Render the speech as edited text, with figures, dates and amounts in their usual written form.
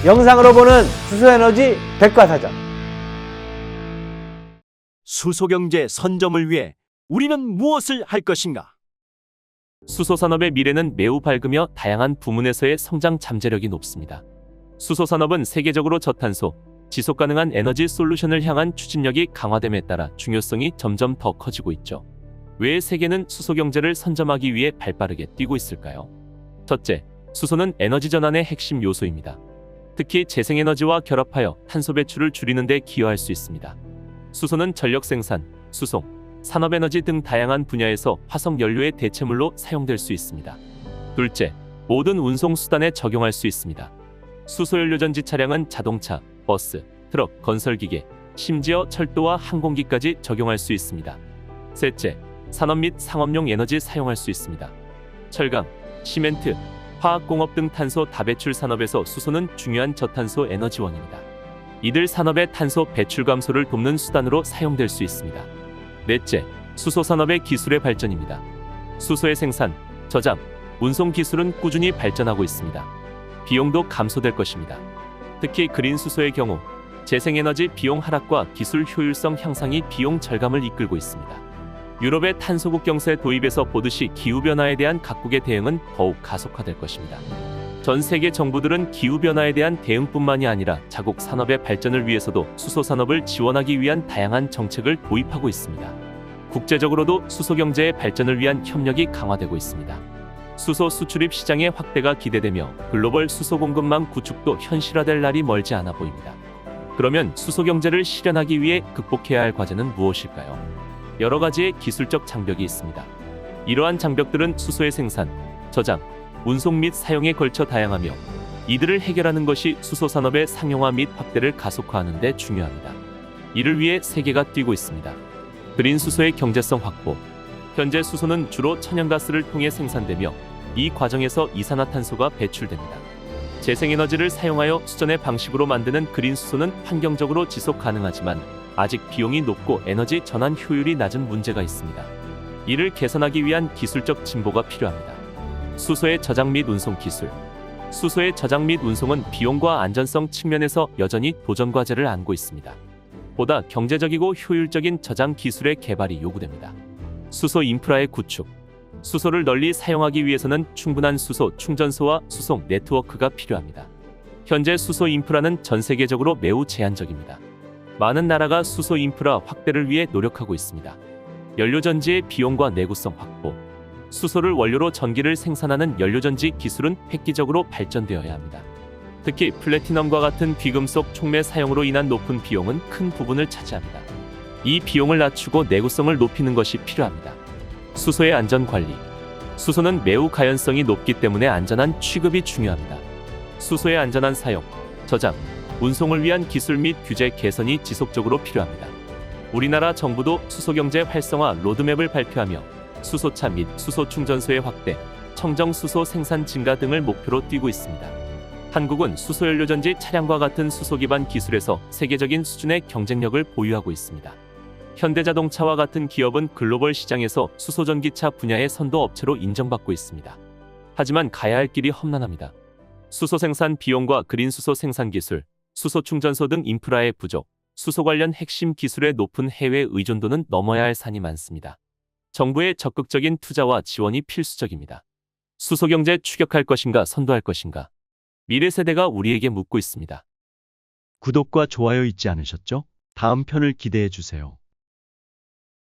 영상으로 보는 수소에너지 백과사전. 수소경제 선점을 위해 우리는 무엇을 할 것인가? 수소산업의 미래는 매우 밝으며 다양한 부문에서의 성장 잠재력이 높습니다. 수소산업은 세계적으로 저탄소, 지속가능한 에너지 솔루션을 향한 추진력이 강화됨에 따라 중요성이 점점 더 커지고 있죠. 왜 세계는 수소경제를 선점하기 위해 발빠르게 뛰고 있을까요? 첫째, 수소는 에너지 전환의 핵심 요소입니다. 특히 재생에너지와 결합하여 탄소 배출을 줄이는 데 기여할 수 있습니다. 수소는 전력 생산, 수송, 산업에너지 등 다양한 분야에서 화석 연료의 대체물로 사용될 수 있습니다. 둘째, 모든 운송 수단에 적용할 수 있습니다. 수소연료 전지 차량은 자동차, 버스, 트럭, 건설기계, 심지어 철도와 항공기까지 적용할 수 있습니다. 셋째, 산업 및 상업용 에너지 사용할 수 있습니다. 철강, 시멘트, 화학공업 등 탄소 다배출 산업에서 수소는 중요한 저탄소 에너지원입니다. 이들 산업의 탄소 배출 감소를 돕는 수단으로 사용될 수 있습니다. 넷째, 수소 산업의 기술의 발전입니다. 수소의 생산, 저장, 운송 기술은 꾸준히 발전하고 있습니다. 비용도 감소될 것입니다. 특히 그린 수소의 경우 재생에너지 비용 하락과 기술 효율성 향상이 비용 절감을 이끌고 있습니다. 유럽의 탄소국 경세 도입에서 보듯이 기후변화에 대한 각국의 대응은 더욱 가속화될 것입니다. 전 세계 정부들은 기후변화에 대한 대응뿐만이 아니라 자국 산업의 발전을 위해서도 수소 산업을 지원하기 위한 다양한 정책을 도입하고 있습니다. 국제적으로도 수소 경제의 발전을 위한 협력이 강화되고 있습니다. 수소 수출입 시장의 확대가 기대되며 글로벌 수소 공급망 구축도 현실화될 날이 멀지 않아 보입니다. 그러면 수소 경제를 실현하기 위해 극복해야 할 과제는 무엇일까요? 여러 가지의 기술적 장벽이 있습니다. 이러한 장벽들은 수소의 생산, 저장, 운송 및 사용에 걸쳐 다양하며 이들을 해결하는 것이 수소 산업의 상용화 및 확대를 가속화하는 데 중요합니다. 이를 위해 세계가 뛰고 있습니다. 그린 수소의 경제성 확보. 현재 수소는 주로 천연가스를 통해 생산되며 이 과정에서 이산화탄소가 배출됩니다. 재생에너지를 사용하여 수전의 방식으로 만드는 그린 수소는 환경적으로 지속 가능하지만 아직 비용이 높고 에너지 전환 효율이 낮은 문제가 있습니다. 이를 개선하기 위한 기술적 진보가 필요합니다. 수소의 저장 및 운송 기술. 수소의 저장 및 운송은 비용과 안전성 측면에서 여전히 도전 과제를 안고 있습니다. 보다 경제적이고 효율적인 저장 기술의 개발이 요구됩니다. 수소 인프라의 구축. 수소를 널리 사용하기 위해서는 충분한 수소 충전소와 수송 네트워크가 필요합니다. 현재 수소 인프라는 전 세계적으로 매우 제한적입니다. 많은 나라가 수소 인프라 확대를 위해 노력하고 있습니다. 연료전지의 비용과 내구성 확보. 수소를 원료로 전기를 생산하는 연료전지 기술은 획기적으로 발전되어야 합니다. 특히 플래티넘과 같은 귀금속 촉매 사용으로 인한 높은 비용은 큰 부분을 차지합니다. 이 비용을 낮추고 내구성을 높이는 것이 필요합니다. 수소의 안전 관리. 수소는 매우 가연성이 높기 때문에 안전한 취급이 중요합니다. 수소의 안전한 사용, 저장, 운송을 위한 기술 및 규제 개선이 지속적으로 필요합니다. 우리나라 정부도 수소경제 활성화 로드맵을 발표하며 수소차 및 수소 충전소의 확대, 청정 수소 생산 증가 등을 목표로 뛰고 있습니다. 한국은 수소연료전지 차량과 같은 수소 기반 기술에서 세계적인 수준의 경쟁력을 보유하고 있습니다. 현대자동차와 같은 기업은 글로벌 시장에서 수소전기차 분야의 선도 업체로 인정받고 있습니다. 하지만 가야 할 길이 험난합니다. 수소 생산 비용과 그린 수소 생산 기술, 수소 충전소 등 인프라의 부족, 수소 관련 핵심 기술의 높은 해외 의존도는 넘어야 할 산이 많습니다. 정부의 적극적인 투자와 지원이 필수적입니다. 수소 경제 추격할 것인가 선도할 것인가? 미래 세대가 우리에게 묻고 있습니다. 구독과 좋아요 잊지 않으셨죠? 다음 편을 기대해 주세요.